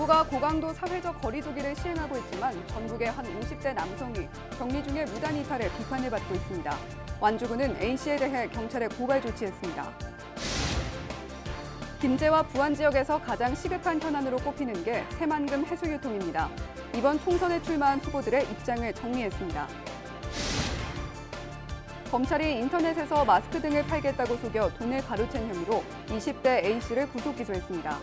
정부가 고강도 사회적 거리두기를 시행하고 있지만 전국의 한 50대 남성이 격리 중에 무단 이탈에 비판을 받고 있습니다. 완주군은 A씨에 대해 경찰에 고발 조치했습니다. 김제와 부안 지역에서 가장 시급한 현안으로 꼽히는 게 새만금 해수 유통입니다. 이번 총선에 출마한 후보들의 입장을 정리했습니다. 검찰이 인터넷에서 마스크 등을 팔겠다고 속여 돈을 가로챈 혐의로 20대 A씨를 구속 기소했습니다.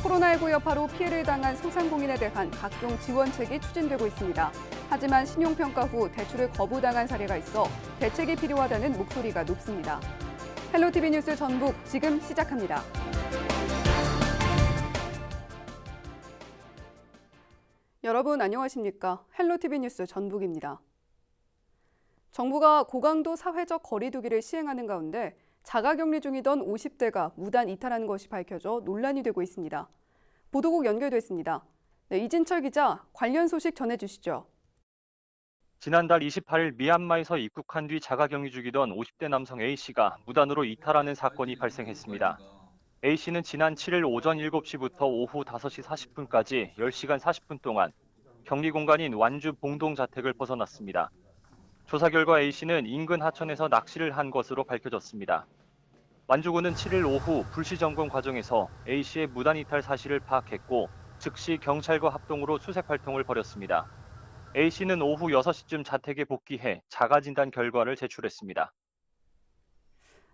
코로나19 여파로 피해를 당한 소상공인에 대한 각종 지원책이 추진되고 있습니다. 하지만 신용평가 후 대출을 거부당한 사례가 있어 대책이 필요하다는 목소리가 높습니다. 헬로티비 뉴스 전북 지금 시작합니다. 여러분 안녕하십니까? 헬로티비 뉴스 전북입니다. 정부가 고강도 사회적 거리두기를 시행하는 가운데 자가격리 중이던 50대가 무단 이탈한 것이 밝혀져 논란이 되고 있습니다. 보도국 연결됐습니다. 네, 이진철 기자, 관련 소식 전해주시죠. 지난달 28일 미얀마에서 입국한 뒤 자가격리 중이던 50대 남성 A씨가 무단으로 이탈하는 사건이 발생했습니다. A씨는 지난 7일 오전 7시부터 오후 5시 40분까지 10시간 40분 동안 격리 공간인 완주 봉동 자택을 벗어났습니다. 조사 결과 A씨는 인근 하천에서 낚시를 한 것으로 밝혀졌습니다. 완주군은 7일 오후 불시 점검 과정에서 A씨의 무단 이탈 사실을 파악했고 즉시 경찰과 합동으로 수색 활동을 벌였습니다. A씨는 오후 6시쯤 자택에 복귀해 자가진단 결과를 제출했습니다.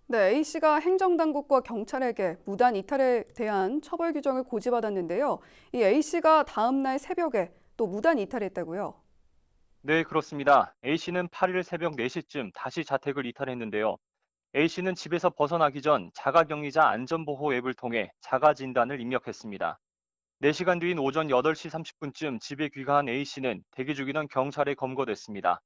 네, A씨가 행정당국과 경찰에게 무단 이탈에 대한 처벌 규정을 고지받았는데요. 이 A씨가 다음 날 새벽에 또 무단 이탈했다고요? 네, 그렇습니다. A씨는 8일 새벽 4시쯤 다시 자택을 이탈했는데요. A씨는 집에서 벗어나기 전 자가격리자 안전보호 앱을 통해 자가진단을 입력했습니다. 4시간 뒤인 오전 8시 30분쯤 집에 귀가한 A씨는 대기 중이던 경찰에 검거됐습니다.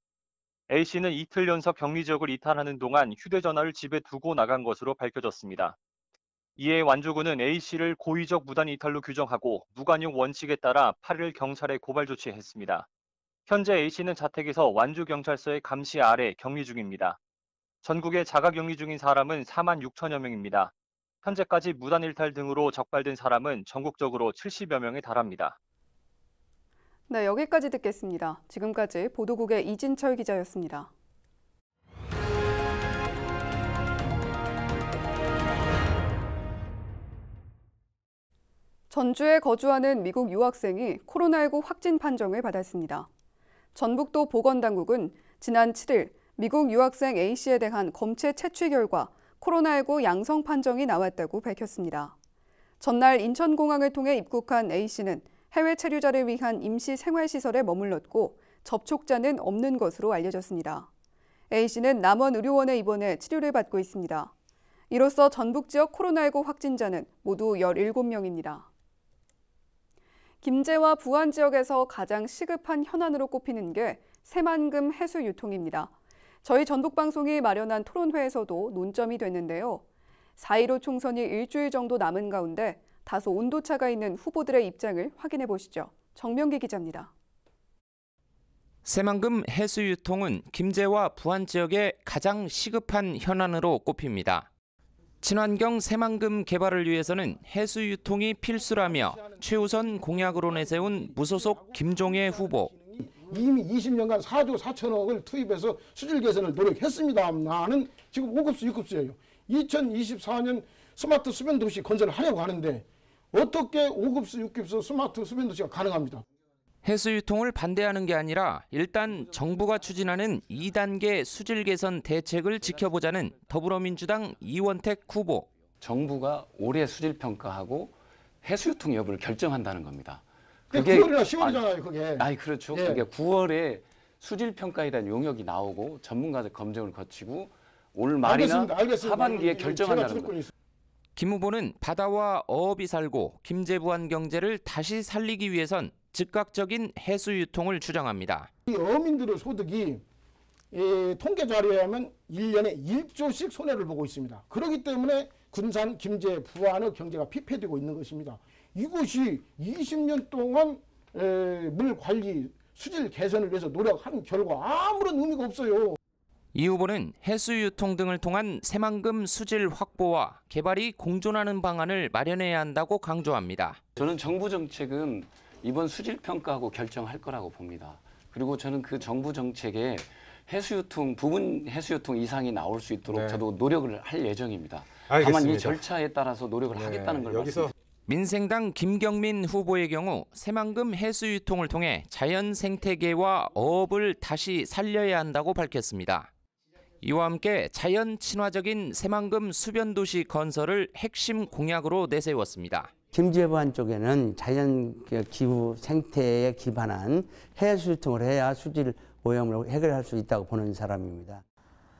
A씨는 이틀 연속 격리 지역을 이탈하는 동안 휴대전화를 집에 두고 나간 것으로 밝혀졌습니다. 이에 완주군은 A씨를 고의적 무단 이탈로 규정하고 무관용 원칙에 따라 8일 경찰에 고발 조치했습니다. 현재 A씨는 자택에서 완주경찰서의 감시 아래 격리 중입니다. 전국에 자가격리 중인 사람은 4만 6천여 명입니다. 현재까지 무단 일탈 등으로 적발된 사람은 전국적으로 70여 명에 달합니다. 네, 여기까지 듣겠습니다. 지금까지 보도국의 이진철 기자였습니다. 전주에 거주하는 미국 유학생이 코로나19 확진 판정을 받았습니다. 전북도 보건당국은 지난 7일 미국 유학생 A씨에 대한 검체 채취 결과 코로나19 양성 판정이 나왔다고 밝혔습니다. 전날 인천공항을 통해 입국한 A씨는 해외 체류자를 위한 임시 생활시설에 머물렀고 접촉자는 없는 것으로 알려졌습니다. A씨는 남원의료원에 입원해 치료를 받고 있습니다. 이로써 전북 지역 코로나19 확진자는 모두 17명입니다. 김제와 부안 지역에서 가장 시급한 현안으로 꼽히는 게 새만금 해수 유통입니다. 저희 전북방송이 마련한 토론회에서도 논점이 됐는데요. 4.15 총선이 일주일 정도 남은 가운데 다소 온도차가 있는 후보들의 입장을 확인해 보시죠. 정명기 기자입니다. 새만금 해수 유통은 김제와 부안 지역의 가장 시급한 현안으로 꼽힙니다. 친환경 새만금 개발을 위해서는 해수 유통이 필수라며 최우선 공약으로 내세운 무소속 김종애 후보. 이미 20년간 4조 4천억을 투입해서 수질 개선을 노력했습니다만은 지금 5급수, 6급수예요. 2024년 스마트 수변도시 건설을 하려고 하는데 어떻게 5급수, 6급수 스마트 수변도시가 가능합니다. 해수 유통을 반대하는 게 아니라 일단 정부가 추진하는 2단계 수질 개선 대책을 지켜보자는 더불어민주당 이원택 후보. 정부가 올해 수질 평가하고 해수 유통 여부를 결정한다는 겁니다. 그게 9월이나 10월이잖아요, 그게. 그렇죠. 예. 그게 9월에 수질 평가에 대한 용역이 나오고 전문가들 검증을 거치고 올 말이나 알겠습니다. 하반기에 결정한다는 거예요. 김 후보는 바다와 어업이 살고 김제 부안 경제를 다시 살리기 위해선 즉각적인 해수 유통을 주장합니다. 이 어민들의 소득이 통계 자료에 하면 1년에 1조씩 손해를 보고 있습니다. 그렇기 때문에 군산, 김제, 부안의 경제가 피폐되고 있는 것입니다. 이것이 20년 동안 물 관리, 수질 개선을 위해서 노력한 결과 아무런 의미가 없어요. 이 후보는 해수 유통 등을 통한 새만금 수질 확보와 개발이 공존하는 방안을 마련해야 한다고 강조합니다. 저는 정부 정책은 이번 수질 평가하고 결정할 거라고 봅니다. 그리고 저는 그 정부 정책에 부분 해수유통 이상이 나올 수 있도록 저도 노력을 할 예정입니다. 알겠습니다. 다만 이 절차에 따라서 노력을 하겠다는 걸 말씀드립니다. 민생당 김경민 후보의 경우 새만금 해수유통을 통해 자연 생태계와 어업을 다시 살려야 한다고 밝혔습니다. 이와 함께 자연 친화적인 새만금 수변도시 건설을 핵심 공약으로 내세웠습니다. 김제부안 쪽에는 자연 기후 생태에 기반한 해수유통을 해야 수질 오염을 해결할 수 있다고 보는 사람입니다.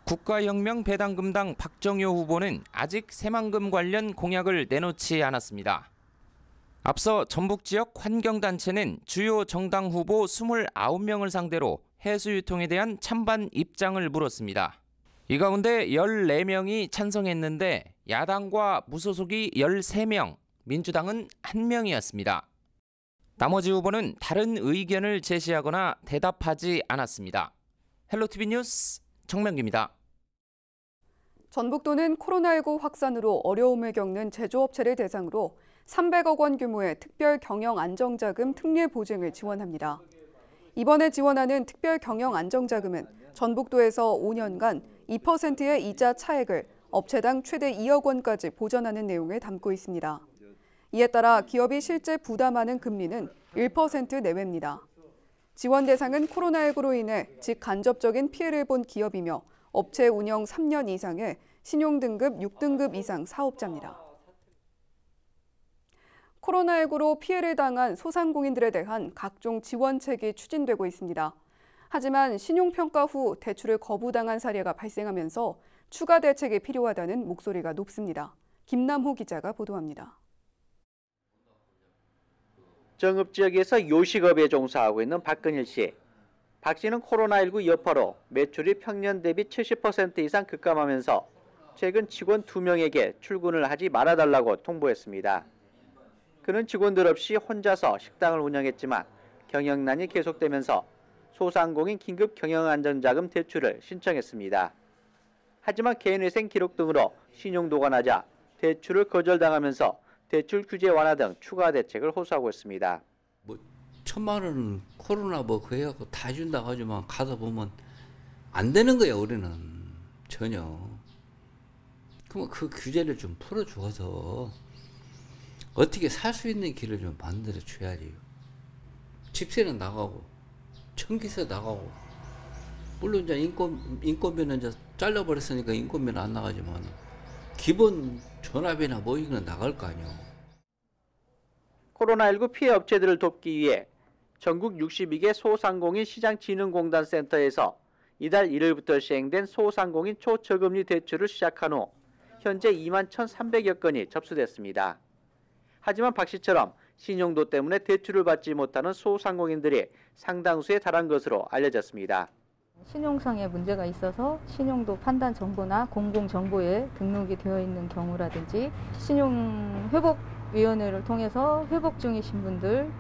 국가혁명 배당금당 박정효 후보는 아직 새만금 관련 공약을 내놓지 않았습니다. 앞서 전북 지역 환경단체는 주요 정당 후보 29명을 상대로 해수유통에 대한 찬반 입장을 물었습니다. 이 가운데 14명이 찬성했는데 야당과 무소속이 13명, 민주당은 1명이었습니다. 나머지 후보는 다른 의견을 제시하거나 대답하지 않았습니다. 헬로티비 뉴스 정명기입니다. 전북도는 코로나19 확산으로 어려움을 겪는 제조업체를 대상으로 300억 원 규모의 특별 경영 안정자금 특례 보증을 지원합니다. 이번에 지원하는 특별 경영 안정자금은 전북도에서 5년간 2%의 이자 차액을 업체당 최대 2억 원까지 보전하는 내용을 담고 있습니다. 이에 따라 기업이 실제 부담하는 금리는 1% 내외입니다. 지원 대상은 코로나19로 인해 직간접적인 피해를 본 기업이며 업체 운영 3년 이상의 신용등급 6등급 이상 사업자입니다. 코로나19로 피해를 당한 소상공인들에 대한 각종 지원책이 추진되고 있습니다. 하지만 신용평가 후 대출을 거부당한 사례가 발생하면서 추가 대책이 필요하다는 목소리가 높습니다. 김남호 기자가 보도합니다. 정읍지역에서 요식업에 종사하고 있는 박근일 씨. 박 씨는 코로나19 여파로 매출이 평년 대비 70% 이상 급감하면서 최근 직원 2명에게 출근을 하지 말아달라고 통보했습니다. 그는 직원들 없이 혼자서 식당을 운영했지만 경영난이 계속되면서 소상공인 긴급 경영안정자금 대출을 신청했습니다. 하지만 개인회생 기록 등으로 신용도가 낮아 대출을 거절당하면서 대출 규제 완화 등 추가 대책을 호소하고 있습니다. 1,000만 원은 코로나 그거 해갖고 다 준다고 하지만 가다 보면 안 되는 거야 우리는 전혀. 그럼 그 규제를 좀 풀어줘서 어떻게 살 수 있는 길을 좀 만들어 줘야지. 집세는 나가고 전기세 나가고 물론 이제 인건비는 이제 잘라버렸으니까 인건비는 안 나가지만 기본 전압이나 뭐 이거는 나갈 거 아니야. 코로나19 피해 업체들을 돕기 위해 전국 62개 소상공인 시장진흥공단 센터에서 이달 1일부터 시행된 소상공인 초저금리 대출을 시작한 후 현재 2만 1,300여 건이 접수됐습니다. 하지만 박 씨처럼 신용도 때문에 대출을 받지 못하는 소상공인들이 상당수에 달한 것으로 알려졌습니다. 신용상의 문제가 있어서 신용도 판단 정보나 공공 정보에 등록이 되어 있는 경우라든지 신용회복위원회를 통해서 회복 중이신 분들,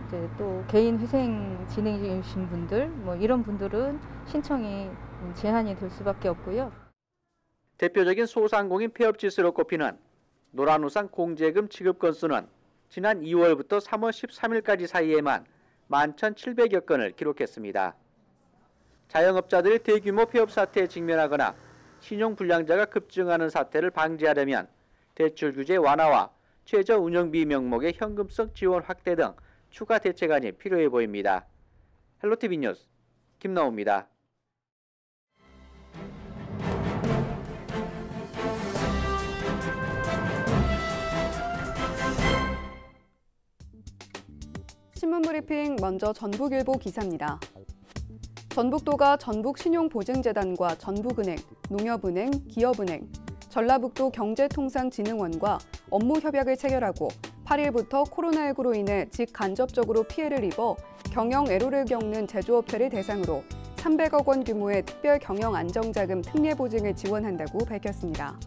이제 또 개인 회생 진행 중이신 분들, 뭐 이런 분들은 신청이 제한이 될 수밖에 없고요. 대표적인 소상공인 폐업 지수로 꼽히는 노란우산 공제금 지급 건수는 지난 2월부터 3월 13일까지 사이에만 11,700여 건을 기록했습니다. 자영업자들이 대규모 폐업 사태에 직면하거나 신용불량자가 급증하는 사태를 방지하려면 대출 규제 완화와 최저 운영비 명목의 현금성 지원 확대 등 추가 대책안이 필요해 보입니다. 헬로티비 뉴스 김나호입니다. 신문브리핑 먼저 전북일보 기사입니다. 전북도가 전북신용보증재단과 전북은행, 농협은행, 기업은행, 전라북도 경제통상진흥원과 업무 협약을 체결하고 8일부터 코로나19로 인해 직간접적으로 피해를 입어 경영 애로를 겪는 제조업체를 대상으로 300억 원 규모의 특별 경영 안정자금 특례 보증을 지원한다고 밝혔습니다.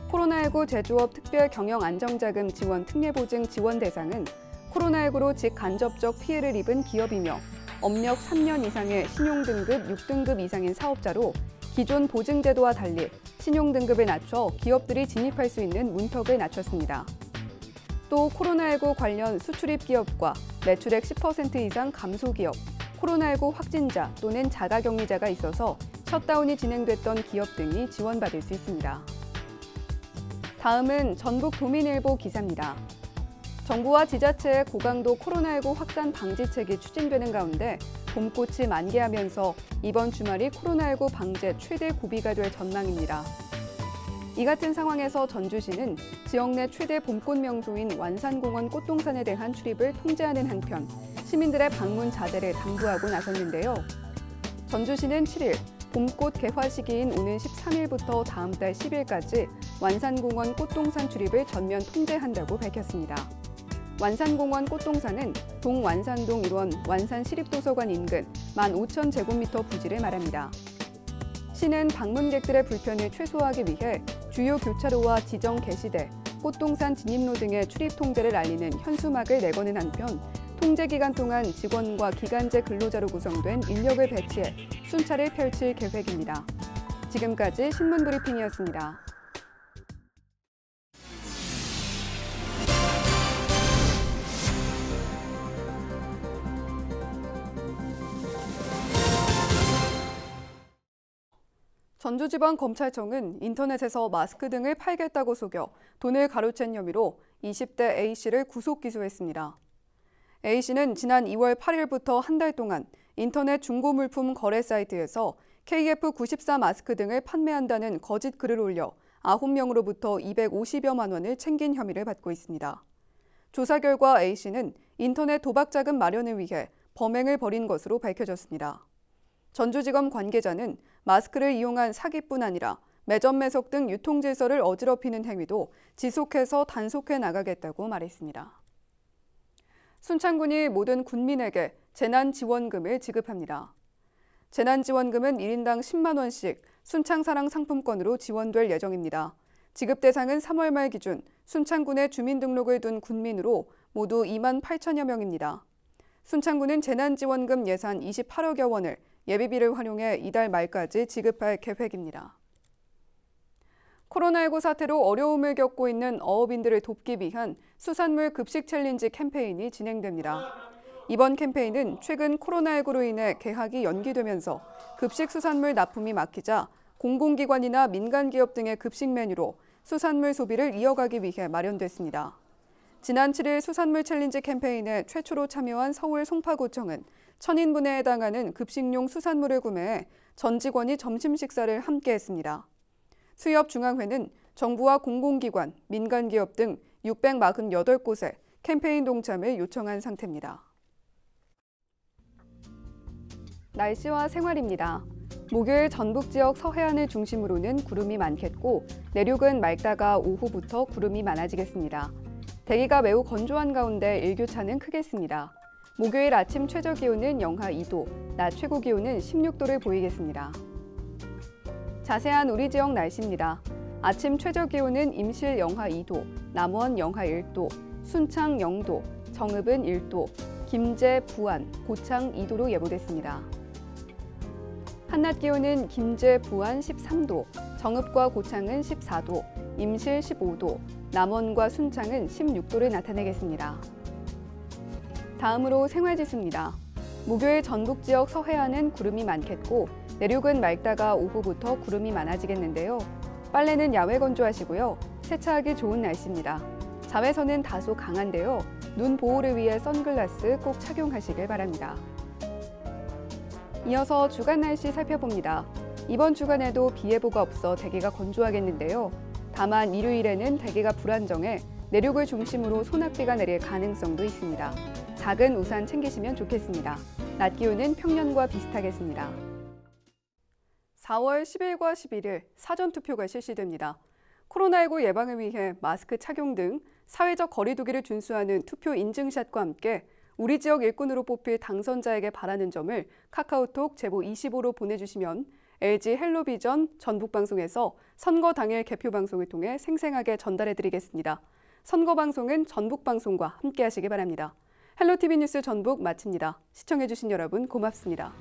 코로나19 제조업 특별 경영 안정자금 지원 특례 보증 지원 대상은 코로나19로 직간접적 피해를 입은 기업이며 업력 3년 이상의 신용등급 6등급 이상인 사업자로 기존 보증제도와 달리 신용등급을 낮춰 기업들이 진입할 수 있는 문턱을 낮췄습니다. 또 코로나19 관련 수출입 기업과 매출액 10% 이상 감소 기업, 코로나19 확진자 또는 자가격리자가 있어서 셧다운이 진행됐던 기업 등이 지원받을 수 있습니다. 다음은 전북도민일보 기사입니다. 정부와 지자체의 고강도 코로나19 확산 방지책이 추진되는 가운데 봄꽃이 만개하면서 이번 주말이 코로나19 방제 최대 고비가 될 전망입니다. 이 같은 상황에서 전주시는 지역 내 최대 봄꽃 명소인 완산공원 꽃동산에 대한 출입을 통제하는 한편 시민들의 방문 자제를 당부하고 나섰는데요. 전주시는 7일 봄꽃 개화 시기인 오는 13일부터 다음 달 10일까지 완산공원 꽃동산 출입을 전면 통제한다고 밝혔습니다. 완산공원 꽃동산은 동완산동 일원 완산시립도서관 인근 15,000제곱미터 부지를 말합니다. 시는 방문객들의 불편을 최소화하기 위해 주요 교차로와 지정 게시대, 꽃동산 진입로 등의 출입 통제를 알리는 현수막을 내거는 한편 통제 기간 동안 직원과 기간제 근로자로 구성된 인력을 배치해 순찰을 펼칠 계획입니다. 지금까지 신문브리핑이었습니다. 전주지방검찰청은 인터넷에서 마스크 등을 팔겠다고 속여 돈을 가로챈 혐의로 20대 A씨를 구속 기소했습니다. A씨는 지난 2월 8일부터 한 달 동안 인터넷 중고물품 거래 사이트에서 KF94 마스크 등을 판매한다는 거짓 글을 올려 9명으로부터 250여만 원을 챙긴 혐의를 받고 있습니다. 조사 결과 A씨는 인터넷 도박 자금 마련을 위해 범행을 벌인 것으로 밝혀졌습니다. 전주지검 관계자는 마스크를 이용한 사기뿐 아니라 매점 매석 등 유통 질서를 어지럽히는 행위도 지속해서 단속해 나가겠다고 말했습니다. 순창군이 모든 군민에게 재난지원금을 지급합니다. 재난지원금은 1인당 10만 원씩 순창사랑 상품권으로 지원될 예정입니다. 지급 대상은 3월 말 기준 순창군에 주민등록을 둔 군민으로 모두 2만 8천여 명입니다. 순창군은 재난지원금 예산 28억여 원을 예비비를 활용해 이달 말까지 지급할 계획입니다. 코로나19 사태로 어려움을 겪고 있는 어업인들을 돕기 위한 수산물 급식 챌린지 캠페인이 진행됩니다. 이번 캠페인은 최근 코로나19로 인해 개학이 연기되면서 급식 수산물 납품이 막히자 공공기관이나 민간기업 등의 급식 메뉴로 수산물 소비를 이어가기 위해 마련됐습니다. 지난 7일 수산물 챌린지 캠페인에 최초로 참여한 서울 송파구청은 1,000인분에 해당하는 급식용 수산물을 구매해 전 직원이 점심 식사를 함께 했습니다. 수협중앙회는 정부와 공공기관, 민간기업 등 648곳에 캠페인 동참을 요청한 상태입니다. 날씨와 생활입니다. 목요일 전북 지역 서해안을 중심으로는 구름이 많겠고 내륙은 맑다가 오후부터 구름이 많아지겠습니다. 대기가 매우 건조한 가운데 일교차는 크겠습니다. 목요일 아침 최저 기온은 영하 2도, 낮 최고 기온은 16도를 보이겠습니다. 자세한 우리 지역 날씨입니다. 아침 최저 기온은 임실 영하 2도, 남원 영하 1도, 순창 0도, 정읍은 1도, 김제, 부안, 고창 2도로 예보됐습니다. 한낮 기온은 김제, 부안 13도, 정읍과 고창은 14도, 임실 15도, 남원과 순창은 16도를 나타내겠습니다. 다음으로 생활지수입니다. 목요일 전북 지역 서해안은 구름이 많겠고 내륙은 맑다가 오후부터 구름이 많아지겠는데요. 빨래는 야외 건조하시고요. 세차하기 좋은 날씨입니다. 자외선은 다소 강한데요. 눈 보호를 위해 선글라스 꼭 착용하시길 바랍니다. 이어서 주간 날씨 살펴봅니다. 이번 주간에도 비 예보가 없어 대기가 건조하겠는데요. 다만 일요일에는 대기가 불안정해 내륙을 중심으로 소낙비가 내릴 가능성도 있습니다. 작은 우산 챙기시면 좋겠습니다. 낮 기온은 평년과 비슷하겠습니다. 4월 10일과 11일 사전투표가 실시됩니다. 코로나19 예방을 위해 마스크 착용 등 사회적 거리 두기를 준수하는 투표 인증샷과 함께 우리 지역 일꾼으로 뽑힐 당선자에게 바라는 점을 카카오톡 제보 25로 보내주시면 LG 헬로비전 전북방송에서 선거 당일 개표 방송을 통해 생생하게 전달해드리겠습니다. 선거 방송은 전북방송과 함께 하시기 바랍니다. 헬로티비 뉴스 전북 마칩니다. 시청해주신 여러분 고맙습니다.